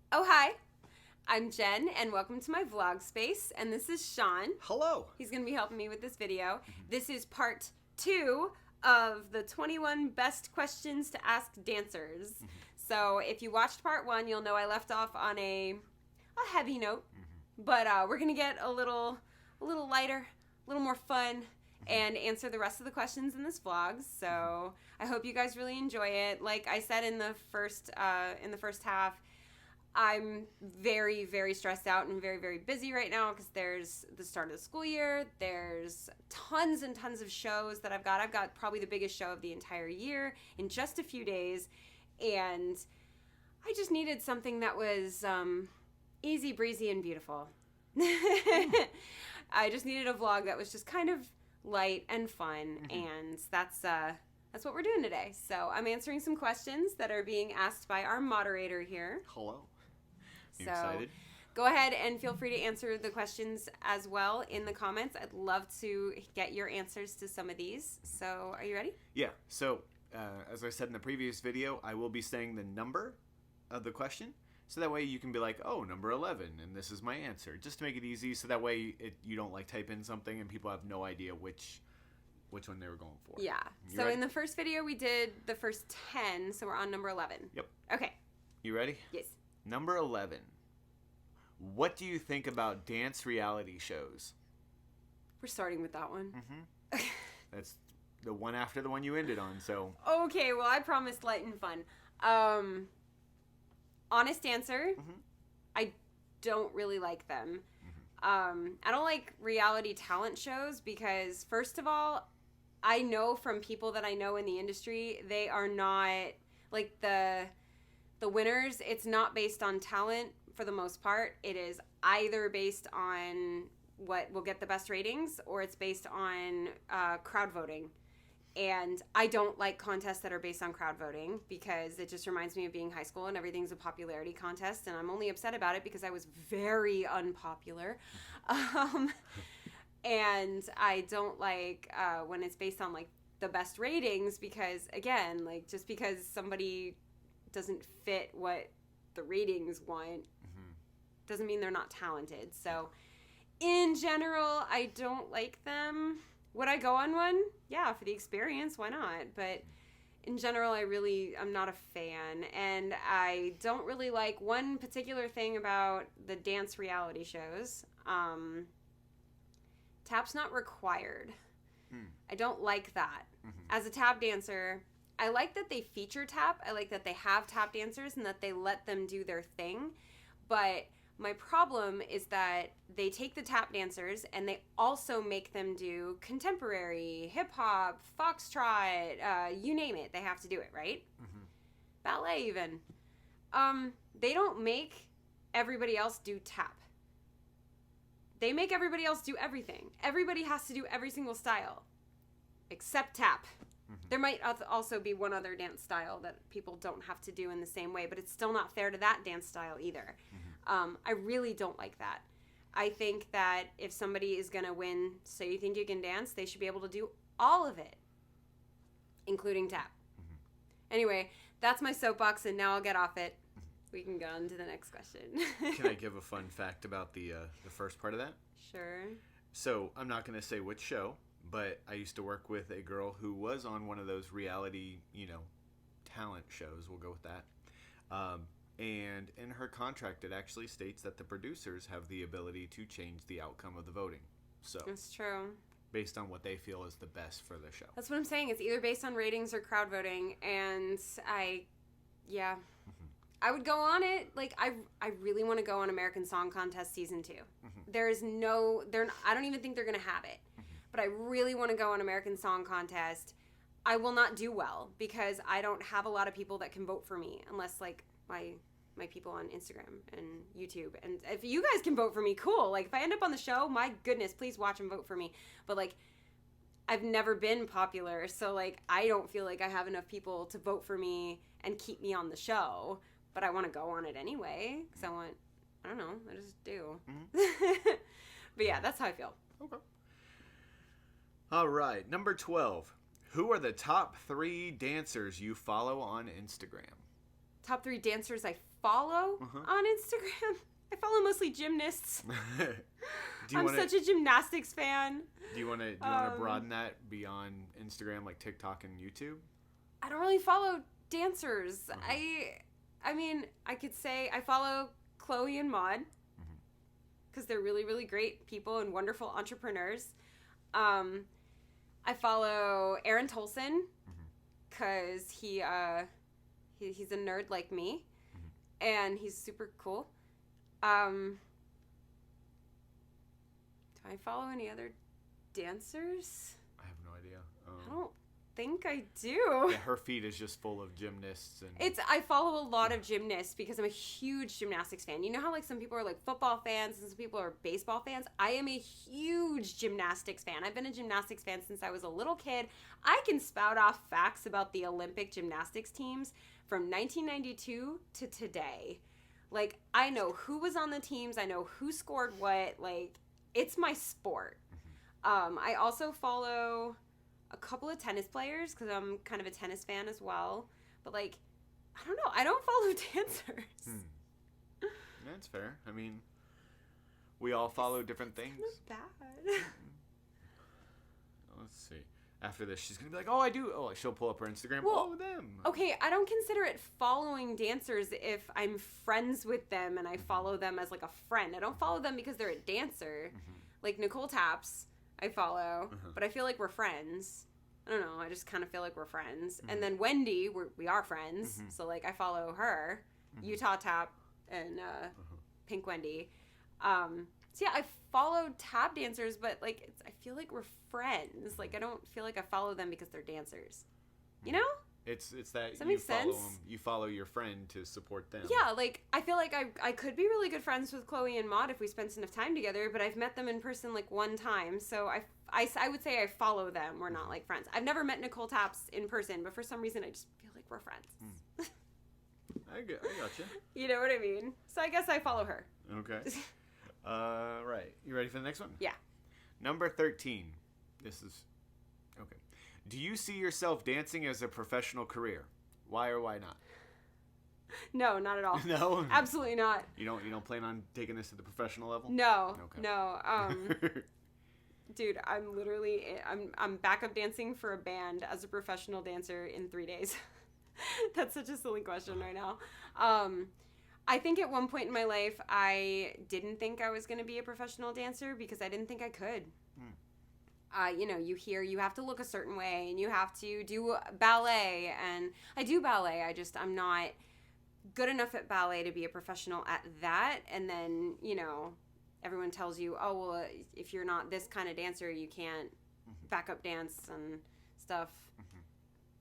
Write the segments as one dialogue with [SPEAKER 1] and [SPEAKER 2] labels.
[SPEAKER 1] Oh, hi. I'm Jen, and welcome to my vlog space. And this is Sean.
[SPEAKER 2] Hello.
[SPEAKER 1] He's going to be helping me with this video. This is part 2 of the 21 best questions to ask dancers. So if you watched part 1, you'll know I left off on a heavy note. But we're going to get a little lighter, a little more fun, and answer the rest of the questions in this vlog. So I hope you guys really enjoy it. Like I said in the first half, I'm very, very stressed out and very, very busy right now because there's the start of the school year. There's tons and tons of shows that I've got. I've got probably the biggest show of the entire year in just a few days. And I just needed something that was easy breezy and beautiful. I just needed a vlog that was just kind of light and fun. And that's what we're doing today. So I'm answering some questions that are being asked by our moderator here.
[SPEAKER 2] Hello. You
[SPEAKER 1] So
[SPEAKER 2] excited?
[SPEAKER 1] go ahead and feel free to answer the questions as well in the comments. I'd love to get your answers to some of these. So are you ready?
[SPEAKER 2] Yeah. So, as I said in the previous video, I will be saying the number of the question. So that way you can be like, oh, number 11, and this is my answer. Just to make it easy, so that way you don't like type in something and people have no idea which one they were going for.
[SPEAKER 1] Yeah.
[SPEAKER 2] You
[SPEAKER 1] So
[SPEAKER 2] ready?
[SPEAKER 1] in the first video, we did the first 10, so we're on number 11.
[SPEAKER 2] Yep.
[SPEAKER 1] Okay.
[SPEAKER 2] You ready?
[SPEAKER 1] Yes.
[SPEAKER 2] Number 11. What do you think about dance reality shows?
[SPEAKER 1] We're starting with that one.
[SPEAKER 2] That's the one after the one you ended on, so...
[SPEAKER 1] Okay, well, I promised light and fun. Honest answer, I don't really like them. I don't like reality talent shows because, first of all, I know from people that I know in the industry, they are not, like, the winners, it's not based on talent for the most part. It is either based on what will get the best ratings or it's based on crowd voting. And I don't like contests that are based on crowd voting because it just reminds me of being high school and everything's a popularity contest. And I'm only upset about it because I was very unpopular. And I don't like when it's based on like the best ratings because, again, like just because somebody doesn't fit what the ratings want doesn't mean they're not talented. So in general, I don't like them. Would I go on one? Yeah, for the experience, why not? But in general, I'm not a fan. And I don't really like one particular thing about the dance reality shows. Tap's not required. I don't like that. As a tap dancer, I like that they feature tap. I like that they have tap dancers and that they let them do their thing. But my problem is that they take the tap dancers and they also make them do contemporary, hip-hop, foxtrot, you name it. They have to do it, right? Ballet even. They don't make everybody else do tap. They make everybody else do everything. Everybody has to do every single style except tap. There might also be one other dance style that people don't have to do in the same way, but it's still not fair to that dance style either. I really don't like that. I think that if somebody is going to win So You Think You Can Dance, they should be able to do all of it, including tap. Anyway, that's my soapbox, and now I'll get off it. We can go on to the next question.
[SPEAKER 2] Can I give a fun fact about the first part of that?
[SPEAKER 1] Sure.
[SPEAKER 2] So, I'm not going to say which show, but I used to work with a girl who was on one of those reality, talent shows. We'll go with that. And in her contract, it actually states that the producers have the ability to change the outcome of the voting. So
[SPEAKER 1] That's true.
[SPEAKER 2] based on what they feel is the best for the show.
[SPEAKER 1] That's what I'm saying. It's either based on ratings or crowd voting, and I would go on it. Like, I really want to go on American Song Contest Season 2. There's no, I don't even think they're going to have it. But I really want to go on American Song Contest. I will not do well because I don't have a lot of people that can vote for me unless, like, my people on Instagram and YouTube. And if you guys can vote for me, cool. Like, if I end up on the show, my goodness, please watch and vote for me. But, like, I've never been popular, so, like, I don't feel like I have enough people to vote for me and keep me on the show. But I want to go on it anyway because I don't know, I just do. But yeah, that's how I feel.
[SPEAKER 2] Okay. All right, number 12. Who are the top 3 dancers you follow on Instagram?
[SPEAKER 1] top 3 dancers I follow on Instagram. I follow mostly gymnasts. I'm such a gymnastics fan.
[SPEAKER 2] Do you want to broaden that beyond Instagram, like TikTok and YouTube?
[SPEAKER 1] I don't really follow dancers. I mean, I could say I follow Chloe and Maud because they're really, really great people and wonderful entrepreneurs. I follow Aaron Tolson because he's a nerd like me, and he's super cool. Do I follow any other dancers?
[SPEAKER 2] I have no idea.
[SPEAKER 1] I don't think I do.
[SPEAKER 2] Yeah, her feed is just full of gymnasts. And
[SPEAKER 1] I follow a lot of gymnasts because I'm a huge gymnastics fan. You know how like some people are like football fans and some people are baseball fans? I am a huge gymnastics fan. I've been a gymnastics fan since I was a little kid. I can spout off facts about the Olympic gymnastics teams from 1992 to today. Like, I know who was on the teams. I know who scored what. Like, it's my sport. I also follow a couple of tennis players because I'm kind of a tennis fan as well. But, like, I don't know. I don't follow dancers.
[SPEAKER 2] That's fair. I mean, we all follow different things.
[SPEAKER 1] It's not bad.
[SPEAKER 2] Let's see. After this, she's going to be like, oh, I do. Oh, she'll pull up her Instagram.
[SPEAKER 1] Well,
[SPEAKER 2] oh, them.
[SPEAKER 1] Okay, I don't consider it following dancers if I'm friends with them and I follow them as, like, a friend. I don't follow them because they're a dancer. Like, Nicole Taps, I follow, but I feel like we're friends. I don't know. I just kind of feel like we're friends. And then Wendy, we are friends. So, like, I follow her, Utah Tap, and Pink Wendy. So, yeah, I follow tap dancers, but, like, I feel like we're friends. Like, I don't feel like I follow them because they're dancers. You know?
[SPEAKER 2] It's that,
[SPEAKER 1] does that make sense?
[SPEAKER 2] You follow your friend to support them.
[SPEAKER 1] Yeah, like, I feel like I could be really good friends with Chloe and Maud if we spent enough time together, but I've met them in person, like, one time. So I would say I follow them. We're not, like, friends. I've never met Nicole Taps in person, but for some reason I just feel like we're friends.
[SPEAKER 2] I gotcha.
[SPEAKER 1] You know what I mean? So I guess I follow her.
[SPEAKER 2] Okay. Right. You ready for the next one?
[SPEAKER 1] Yeah.
[SPEAKER 2] Number 13. This is... Okay. Do you see yourself dancing as a professional career? Why or why not?
[SPEAKER 1] No, not at all.
[SPEAKER 2] No?
[SPEAKER 1] Absolutely not.
[SPEAKER 2] You don't plan on taking this to the professional level?
[SPEAKER 1] No.
[SPEAKER 2] Okay.
[SPEAKER 1] No. Dude, I'm backup dancing for a band as a professional dancer in 3 days. That's such a silly question right now. I think at one point in my life, I didn't think I was going to be a professional dancer because I didn't think I could. You hear you have to look a certain way and you have to do ballet, and I do ballet. I'm not good enough at ballet to be a professional at that. And then, everyone tells you, oh, well, if you're not this kind of dancer, you can't backup dance and stuff.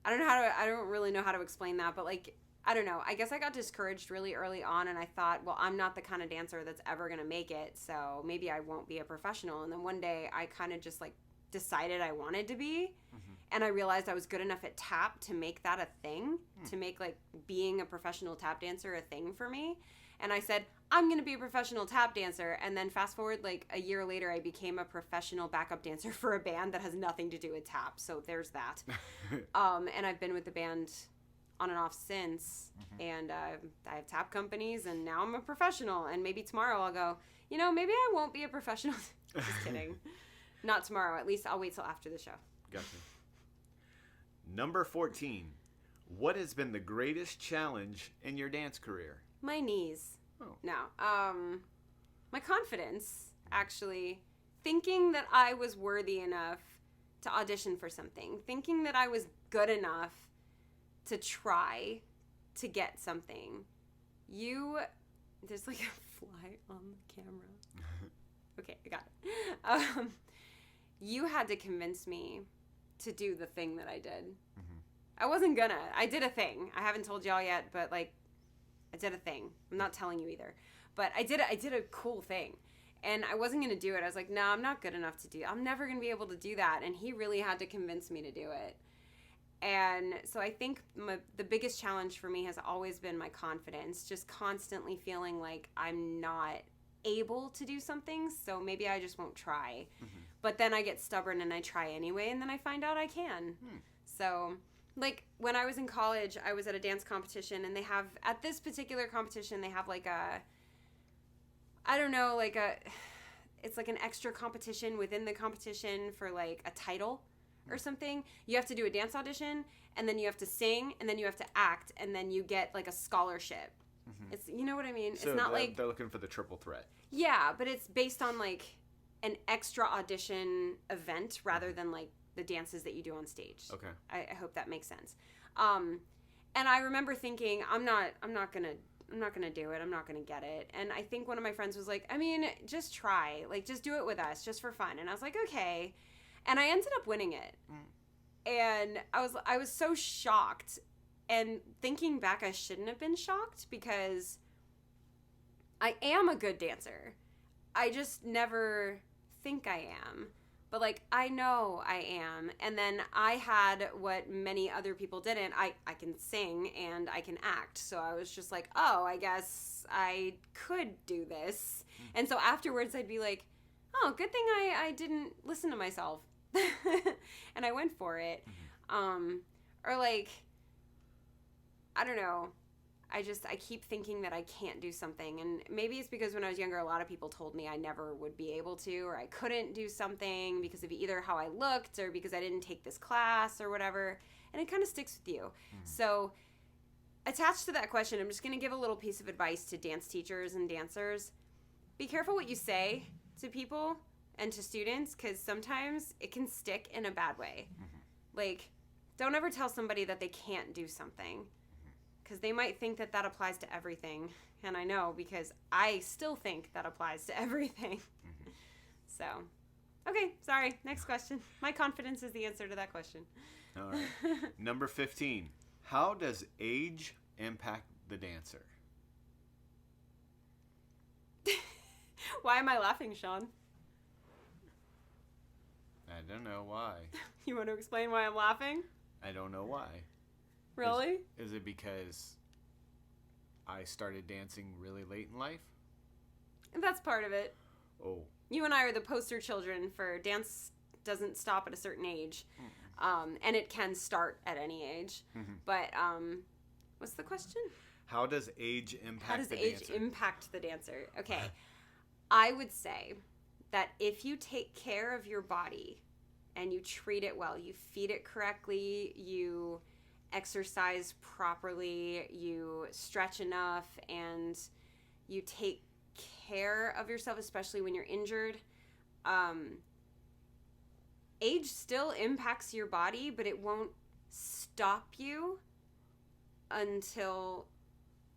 [SPEAKER 1] I don't really know how to explain that, but like, I don't know. I guess I got discouraged really early on, and I thought, well, I'm not the kind of dancer that's ever going to make it, so maybe I won't be a professional. And then one day I kind of just like decided I wanted to be, and I realized I was good enough at tap to make that a thing, to make like being a professional tap dancer a thing for me. And I said, I'm going to be a professional tap dancer. And then fast forward like a year later, I became a professional backup dancer for a band that has nothing to do with tap. So there's that. And I've been with the band on and off since, and I have tap companies, and now I'm a professional. And maybe tomorrow I'll go, maybe I won't be a professional. Just kidding. Not tomorrow. At least I'll wait till after the show. Gotcha.
[SPEAKER 2] Number 14. What has been the greatest challenge in your dance career?
[SPEAKER 1] My knees.
[SPEAKER 2] Oh.
[SPEAKER 1] No. My confidence, actually. Thinking that I was worthy enough to audition for something. Thinking that I was good enough to try to get something. There's like a fly on the camera. Okay, I got it. You had to convince me to do the thing that I did. I wasn't gonna. I did a thing. I haven't told y'all yet, but like, I did a thing. I'm not telling you either. But I did a cool thing. And I wasn't going to do it. I was like, no, I'm not good enough to do it. I'm never going to be able to do that. And he really had to convince me to do it. And so I think the biggest challenge for me has always been my confidence. Just constantly feeling like I'm not able to do something. So maybe I just won't try. But then I get stubborn and I try anyway. And then I find out I can. So like when I was in college, I was at a dance competition, and at this particular competition, they have like it's like an extra competition within the competition for like a title or something. You have to do a dance audition, and then you have to sing, and then you have to act, and then you get like a scholarship. Mm-hmm. It's, you know what I mean?
[SPEAKER 2] So
[SPEAKER 1] it's not like
[SPEAKER 2] they're looking for the triple threat. Yeah,
[SPEAKER 1] but it's based on like an extra audition event rather than like the dances that you do on stage.
[SPEAKER 2] Okay.
[SPEAKER 1] I hope that makes sense. And I remember thinking, I'm not gonna do it. I'm not gonna get it. And I think one of my friends was like, I mean, just try. Like, just do it with us, just for fun. And I was like, okay. And I ended up winning it. And I was so shocked. And thinking back, I shouldn't have been shocked because I am a good dancer. I just never think I am. But, like, I know I am. And then I had what many other people didn't. I can sing and I can act. So I was just like, oh, I guess I could do this. And so afterwards I'd be like, oh, good thing I didn't listen to myself. And I went for it. Or, like, I don't know. I keep thinking that I can't do something. And maybe it's because when I was younger, a lot of people told me I never would be able to, or I couldn't do something because of either how I looked or because I didn't take this class or whatever. And it kind of sticks with you. Mm-hmm. So attached to that question, I'm just going to give a little piece of advice to dance teachers and dancers. Be careful what you say to people and to students, because sometimes it can stick in a bad way. Mm-hmm. Like, don't ever tell somebody that they can't do something, because they might think that applies to everything. And I know, because I still think that applies to everything. Mm-hmm. So, okay, sorry. Next question. My confidence is the answer to that question.
[SPEAKER 2] All right. Number 15. How does age impact the dancer?
[SPEAKER 1] Why am I laughing, Sean?
[SPEAKER 2] I don't know why.
[SPEAKER 1] You want to explain why I'm laughing?
[SPEAKER 2] I don't know why.
[SPEAKER 1] Really?
[SPEAKER 2] Is it because I started dancing really late in life?
[SPEAKER 1] That's part of it.
[SPEAKER 2] Oh.
[SPEAKER 1] You and I are the poster children for dance doesn't stop at a certain age. Mm-hmm. And it can start at any age. Mm-hmm. But what's the question?
[SPEAKER 2] How does age impact the dancer?
[SPEAKER 1] How does age impact the dancer? Okay. I would say that if you take care of your body and you treat it well, you feed it correctly, you exercise properly, you stretch enough, and you take care of yourself, especially when you're injured. Age still impacts your body, but it won't stop you until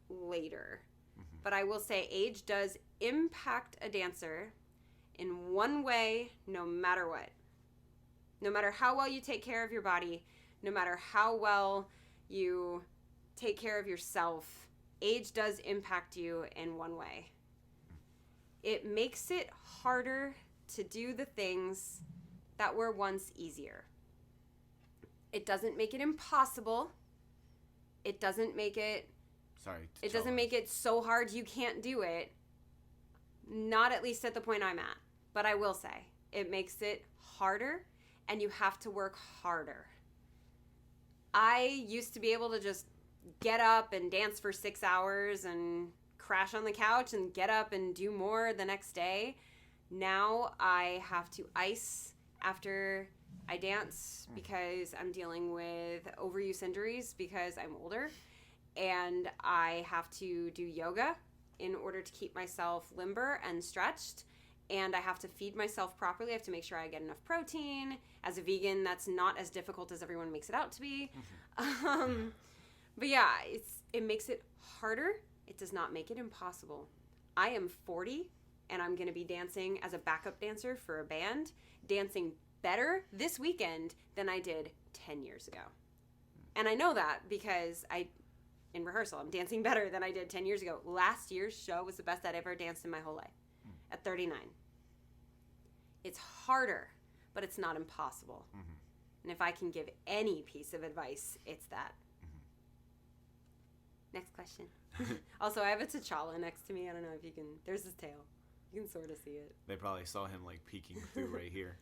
[SPEAKER 1] later. Mm-hmm. But I will say age does impact a dancer in one way, no matter what. No matter how well you take care of your body, no matter how well you take care of yourself, age does impact you in one way. It makes it harder to do the things that were once easier. It doesn't make it impossible. It doesn't make it... It doesn't make it so hard you can't do it. Not at least at the point I'm at. But I will say, it makes it harder, and you have to work harder. I used to be able to just get up and dance for 6 hours and crash on the couch and get up and do more the next day. Now I have to ice after I dance because I'm dealing with overuse injuries because I'm older. And I have to do yoga in order to keep myself limber and stretched. And I have to feed myself properly. I have to make sure I get enough protein. As a vegan, that's not as difficult as everyone makes it out to be. Mm-hmm. But yeah, it makes it harder. It does not make it impossible. I am 40, and I'm going to be dancing as a backup dancer for a band, dancing better this weekend than I did 10 years ago. And I know that because in rehearsal, I'm dancing better than I did 10 years ago. Last year's show was the best I'd ever danced in my whole life. At 39. It's harder, but it's not impossible. Mm-hmm. And if I can give any piece of advice, it's that. Mm-hmm. Next question. Also, I have a T'Challa next to me. I don't know if you can... There's his tail. You can sort of see it.
[SPEAKER 2] They probably saw him, like, peeking through right here.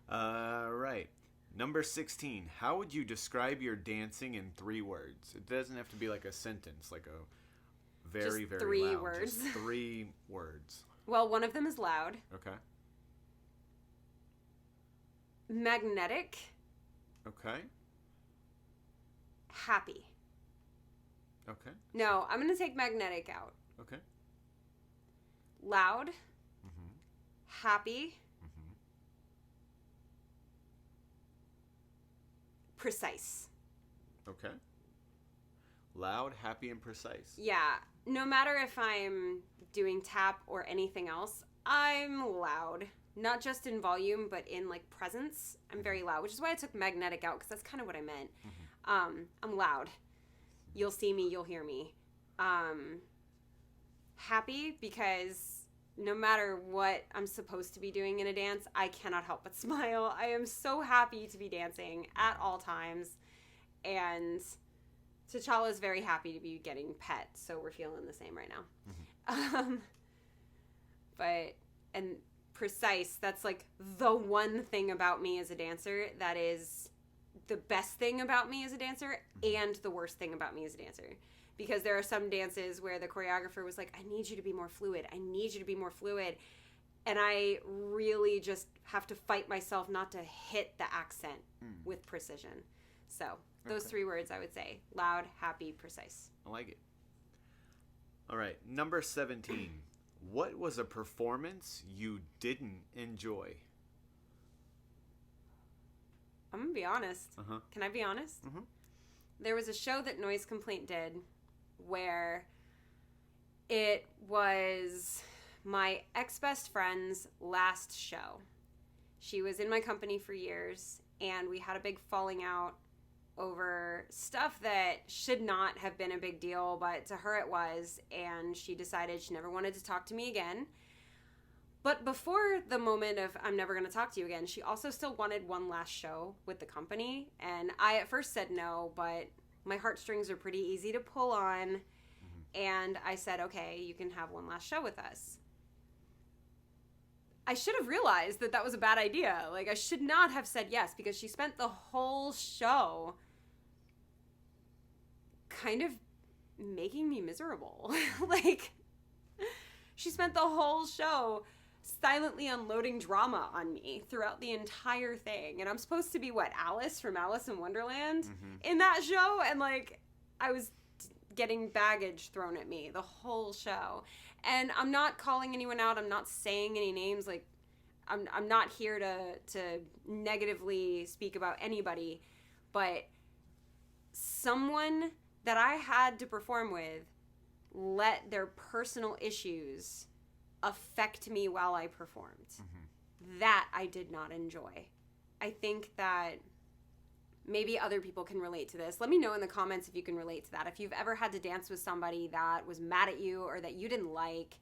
[SPEAKER 2] Right. Number 16. How would you describe your dancing in 3 words? It doesn't have to be like a sentence, like a very,
[SPEAKER 1] Just
[SPEAKER 2] very
[SPEAKER 1] 3
[SPEAKER 2] loud.
[SPEAKER 1] words.
[SPEAKER 2] Just 3 words.
[SPEAKER 1] Well, one of them is loud.
[SPEAKER 2] Okay.
[SPEAKER 1] Magnetic.
[SPEAKER 2] Okay.
[SPEAKER 1] Happy.
[SPEAKER 2] Okay.
[SPEAKER 1] No, I'm going to take magnetic out.
[SPEAKER 2] Okay.
[SPEAKER 1] Loud.
[SPEAKER 2] Mm-hmm.
[SPEAKER 1] Happy.
[SPEAKER 2] Mm-hmm.
[SPEAKER 1] Precise.
[SPEAKER 2] Okay. Loud, happy, and precise.
[SPEAKER 1] Yeah. No matter if I'm doing tap or anything else, I'm loud. Not just in volume, but in like presence. I'm very loud, which is why I took magnetic out, because that's kind of what I meant.
[SPEAKER 2] Mm-hmm.
[SPEAKER 1] I'm loud. You'll see me, you'll hear me. Happy, because no matter what I'm supposed to be doing in a dance, I cannot help but smile. I am so happy to be dancing at all times. And T'Challa is very happy to be getting pet, so we're feeling the same right now.
[SPEAKER 2] Mm-hmm.
[SPEAKER 1] And precise, that's like the one thing about me as a dancer that is the best thing about me as a dancer and the worst thing about me as a dancer. Because there are some dances where the choreographer was like, I need you to be more fluid. I need you to be more fluid. And I really just have to fight myself not to hit the accent with precision. So those 3 words I would say: loud, happy, precise.
[SPEAKER 2] I like it. All right. Number 17. What was a performance you didn't enjoy?
[SPEAKER 1] I'm going to be honest.
[SPEAKER 2] Uh-huh.
[SPEAKER 1] Can I be honest?
[SPEAKER 2] Mm-hmm.
[SPEAKER 1] There was a show that Noise Complaint did where it was my ex-best friend's last show. She was in my company for years, and we had a big falling out over stuff that should not have been a big deal, but to her it was, and she decided she never wanted to talk to me again. But before the moment of I'm never going to talk to you again, she also still wanted one last show with the company, and I at first said no, but my heartstrings are pretty easy to pull on, and I said, okay, you can have one last show with us. I should have realized that that was a bad idea. Like, I should not have said yes, because she spent the whole show kind of making me miserable. Like, she spent the whole show silently unloading drama on me throughout the entire thing. And I'm supposed to be, what, Alice from Alice in Wonderland in that show? And, like, I was getting baggage thrown at me the whole show. And I'm not calling anyone out. I'm not saying any names. Like, I'm not here to negatively speak about anybody. But someone that I had to perform with let their personal issues affect me while I performed. That I did not enjoy. I think that maybe other people can relate to this. Let me know in the comments if you can relate to that. If you've ever had to dance with somebody that was mad at you or that you didn't like,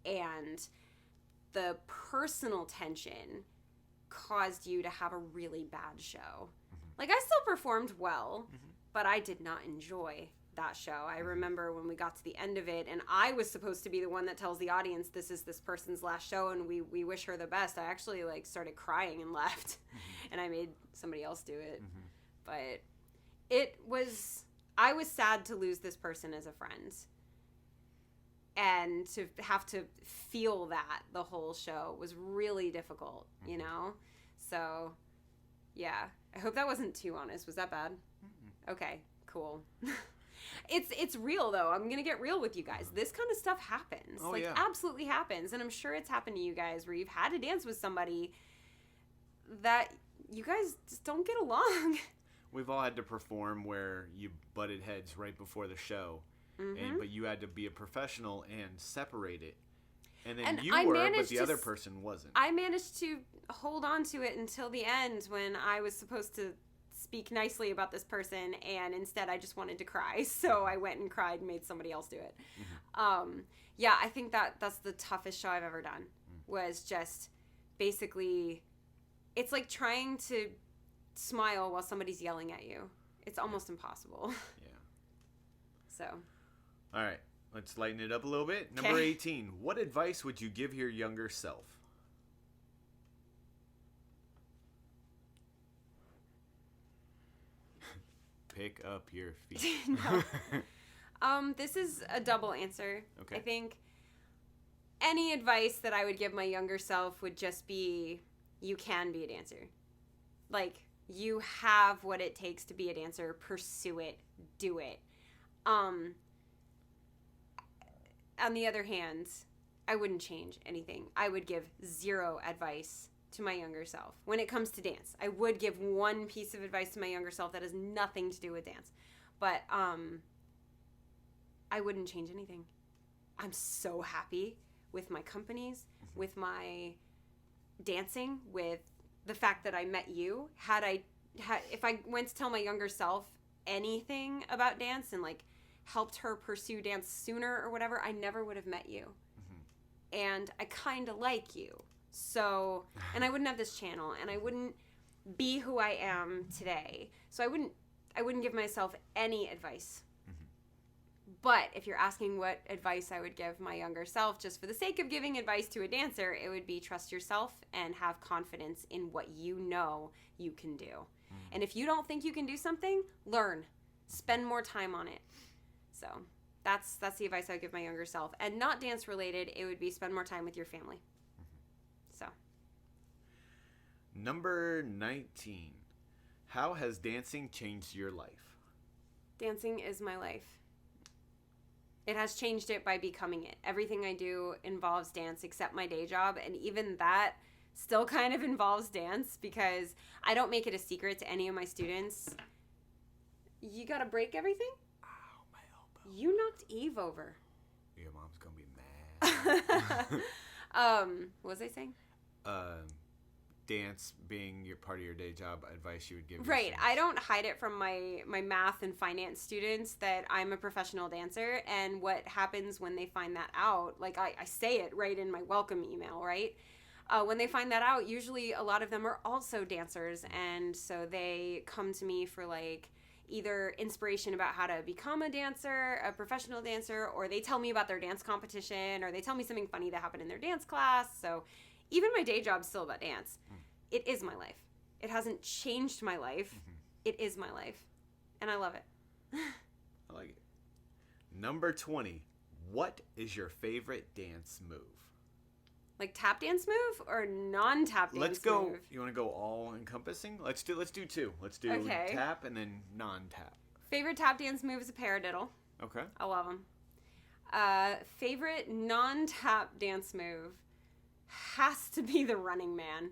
[SPEAKER 1] and the personal tension caused you to have a really bad show. Like, I still performed well, but I did not enjoy that show. I remember when we got to the end of it, and I was supposed to be the one that tells the audience this is this person's last show, and we wish her the best. I actually, like, started crying and left, and I made somebody else do it. But I was sad to lose this person as a friend, and to have to feel that the whole show was really difficult, you know? So, yeah. I hope that wasn't too honest. Was that bad? Okay, cool. It's real, though. I'm going to get real with you guys. This kind of stuff happens.
[SPEAKER 2] Oh,
[SPEAKER 1] like,
[SPEAKER 2] yeah.
[SPEAKER 1] Absolutely happens. And I'm sure it's happened to you guys where you've had to dance with somebody that you guys just don't get along.
[SPEAKER 2] We've all had to perform where you butted heads right before the show, but you had to be a professional and separate it. And then you were, but the other person wasn't.
[SPEAKER 1] I managed to hold on to it until the end when I was supposed to speak nicely about this person, and instead I just wanted to cry. So I went and cried and made somebody else do it. Yeah, I think that's the toughest show I've ever done, was just basically, it's like trying to smile while somebody's yelling at you. It's almost impossible.
[SPEAKER 2] Yeah.
[SPEAKER 1] So.
[SPEAKER 2] All right. Let's lighten it up a little bit. Number 18. What advice would you give your younger self? pick up your feet.
[SPEAKER 1] No. This is a double answer.
[SPEAKER 2] Okay.
[SPEAKER 1] I think any advice that I would give my younger self would just be, you can be a dancer. Like, you have what it takes to be a dancer. Pursue it. Do it. On the other hand, I wouldn't change anything. I would give zero advice to my younger self when it comes to dance. I would give one piece of advice to my younger self that has nothing to do with dance. But I wouldn't change anything. I'm so happy with my companies, with my dancing, with the fact that I met you. If I went to tell my younger self anything about dance and like helped her pursue dance sooner or whatever, I never would have met you. And I kind of like you. So, and I wouldn't have this channel, and I wouldn't be who I am today. So I wouldn't give myself any advice. But if you're asking what advice I would give my younger self, just for the sake of giving advice to a dancer, it would be trust yourself and have confidence in what you know you can do. And if you don't think you can do something, learn. Spend more time on it. So that's the advice I would give my younger self. And not dance related, it would be spend more time with your family. So.
[SPEAKER 2] Number 19. How has dancing changed your life?
[SPEAKER 1] Dancing is my life. It has changed it by becoming it. Everything I do involves dance except my day job. And even that still kind of involves dance because I don't make it a secret to any of my students. You got to break everything?
[SPEAKER 2] Ow, my elbow.
[SPEAKER 1] You knocked Eve over.
[SPEAKER 2] Your mom's going to be mad.
[SPEAKER 1] What was I saying?
[SPEAKER 2] Dance being your part of your day job, advice you would give
[SPEAKER 1] Right.
[SPEAKER 2] yourself.
[SPEAKER 1] I don't hide it from my math and finance students that I'm a professional dancer, and what happens when they find that out, like I say it right in my welcome email, right? When they find that out, usually a lot of them are also dancers, and so they come to me for like either inspiration about how to become a dancer, a professional dancer, or they tell me about their dance competition, or they tell me something funny that happened in their dance class. So even my day job is still about dance. It is my life. It hasn't changed my life. It is my life. And I love it.
[SPEAKER 2] I like it. Number 20. What is your favorite dance move?
[SPEAKER 1] Like tap dance move or non-tap dance
[SPEAKER 2] Let's go.
[SPEAKER 1] move?
[SPEAKER 2] You want to go all encompassing? Let's do two. Let's do
[SPEAKER 1] Okay.
[SPEAKER 2] tap and then non-tap.
[SPEAKER 1] Favorite tap dance move is a paradiddle.
[SPEAKER 2] Okay.
[SPEAKER 1] I love them. Favorite non-tap dance move has to be the running man.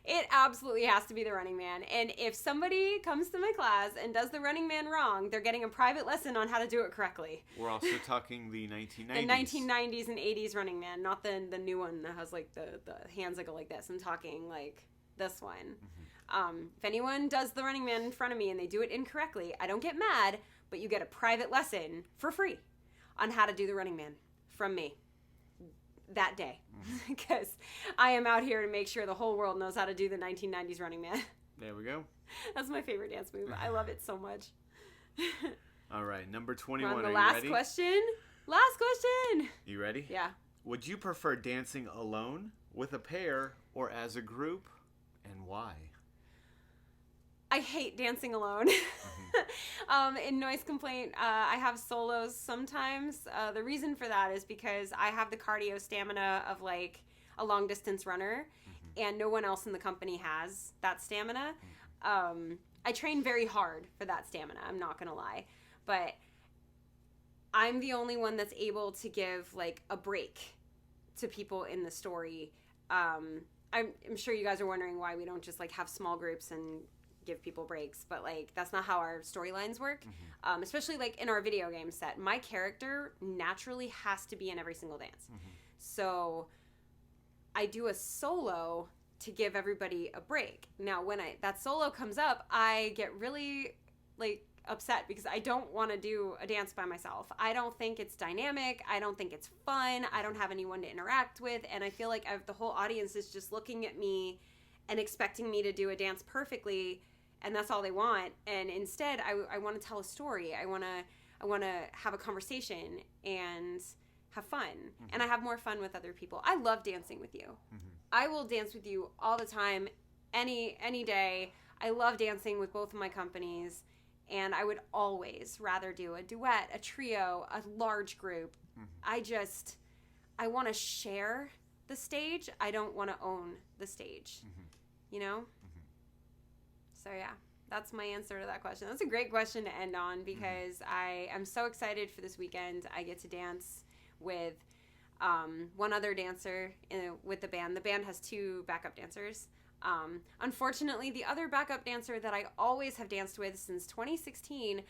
[SPEAKER 1] It absolutely has to be the running man. And if somebody comes to my class and does the running man wrong, they're getting a private lesson on how to do it correctly.
[SPEAKER 2] We're also talking the 1990s.
[SPEAKER 1] The 1990s and 80s running man, not the new one that has like the hands that go like this. I'm talking like this one. If anyone does the running man in front of me and they do it incorrectly, I don't get mad, but you get a private lesson for free on how to do the running man from me that day. Because I am out here to make sure the whole world knows how to do the 1990s running man.
[SPEAKER 2] There we go.
[SPEAKER 1] That's my favorite dance move. I love it so much.
[SPEAKER 2] All right, number
[SPEAKER 1] We're
[SPEAKER 2] 21.
[SPEAKER 1] on the
[SPEAKER 2] Are you
[SPEAKER 1] last
[SPEAKER 2] ready?
[SPEAKER 1] question. Last question.
[SPEAKER 2] You ready?
[SPEAKER 1] Yeah.
[SPEAKER 2] Would you prefer dancing alone, with a pair, or as a group, and why?
[SPEAKER 1] I hate dancing alone. In Noise Complaint, I have solos sometimes. The reason for that is because I have the cardio stamina of like a long distance runner, and no one else in the company has that stamina. I train very hard for that stamina, I'm not gonna lie, but I'm the only one that's able to give like a break to people in the story. I'm sure you guys are wondering why we don't just like have small groups and give people breaks, but like that's not how our storylines work. Especially like in our video game set, my character naturally has to be in every single dance. So I do a solo to give everybody a break. Now when that solo comes up, I get really like upset because I don't want to do a dance by myself. I don't think it's dynamic. I don't think it's fun. I don't have anyone to interact with, and I feel like the whole audience is just looking at me and expecting me to do a dance perfectly, and that's all they want. And instead, I want to tell a story. I want to have a conversation and have fun. And I have more fun with other people. I love dancing with you. I will dance with you all the time, any day. I love dancing with both of my companies, And I would always rather do a duet, a trio, a large group. I want to share the stage. I don't want to own the stage, you know? So yeah, that's my answer to that question. That's a great question to end on because I am so excited for this weekend. I get to dance with one other dancer with the band. The band has 2 backup dancers. Unfortunately, the other backup dancer that I always have danced with since 2016,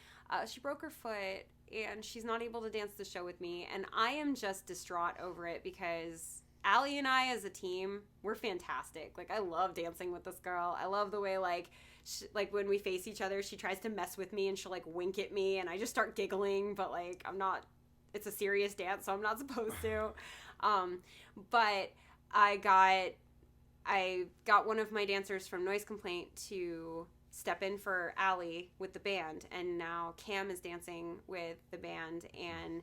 [SPEAKER 1] she broke her foot and she's not able to dance the show with me. And I am just distraught over it because Allie and I as a team, we're fantastic. Like, I love dancing with this girl. I love the way, like when we face each other, she tries to mess with me and she'll, like, wink at me and I just start giggling, but, like, it's a serious dance, so I'm not supposed to. But I got one of my dancers from Noise Complaint to step in for Allie with the band, and now Cam is dancing with the band, and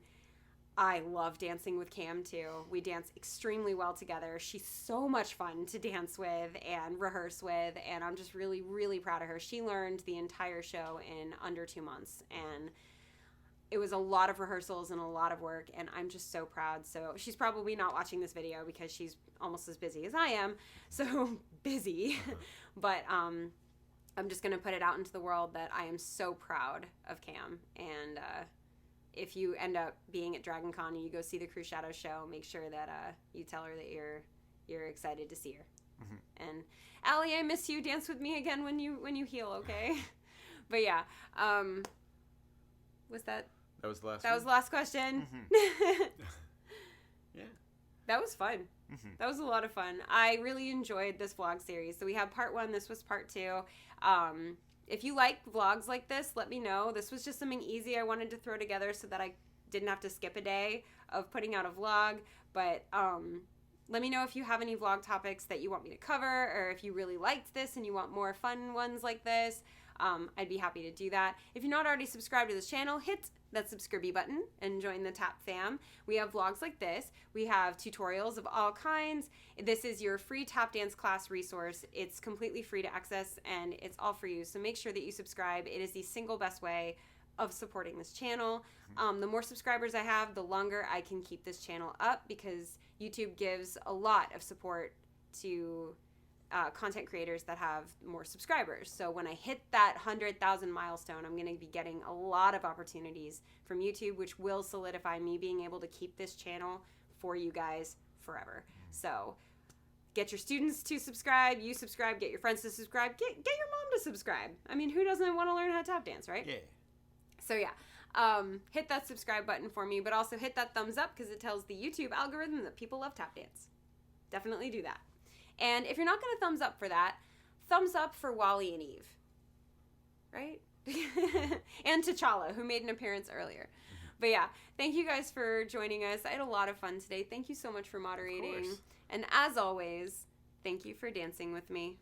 [SPEAKER 1] I love dancing with Cam too. We dance extremely well together. She's so much fun to dance with and rehearse with, and I'm just really, really proud of her. She learned the entire show in under 2 months, and it was a lot of rehearsals and a lot of work, and I'm just so proud. So she's probably not watching this video because she's almost as busy as I am. So busy. But I'm just going to put it out into the world that I am so proud of Cam. And if you end up being at Dragon Con and you go see the Cruise Shadow show, make sure that you tell her that you're excited to see her. And Allie, I miss you. Dance with me again when you heal, okay? But yeah, was that...
[SPEAKER 2] That was the last
[SPEAKER 1] That was the last question.
[SPEAKER 2] Yeah.
[SPEAKER 1] That was fun. That was a lot of fun. I really enjoyed this vlog series. So we have part 1. This was part 2. If you like vlogs like this, let me know. This was just something easy I wanted to throw together so that I didn't have to skip a day of putting out a vlog. But let me know if you have any vlog topics that you want me to cover, or if you really liked this and you want more fun ones like this. I'd be happy to do that. If you're not already subscribed to this channel, hit that subscribe button and join the Tap fam. We have vlogs like this. We have tutorials of all kinds. This is your free tap dance class resource. It's completely free to access and it's all for you. So make sure that you subscribe. It is the single best way of supporting this channel. The more subscribers I have, the longer I can keep this channel up because YouTube gives a lot of support to content creators that have more subscribers. So when I hit that 100,000 milestone, I'm going to be getting a lot of opportunities from YouTube, which will solidify me being able to keep this channel for you guys forever. So get your students to subscribe, you subscribe, get your friends to subscribe, get your mom to subscribe. I mean, who doesn't want to learn how to tap dance, right?
[SPEAKER 2] Yeah.
[SPEAKER 1] So yeah, hit that subscribe button for me, but also hit that thumbs up because it tells the YouTube algorithm that people love tap dance. Definitely do that. And if you're not going to thumbs up for that, thumbs up for Wally and Eve, right? And T'Challa, who made an appearance earlier. But yeah, thank you guys for joining us. I had a lot of fun today. Thank you so much for moderating. And as always, thank you for dancing with me.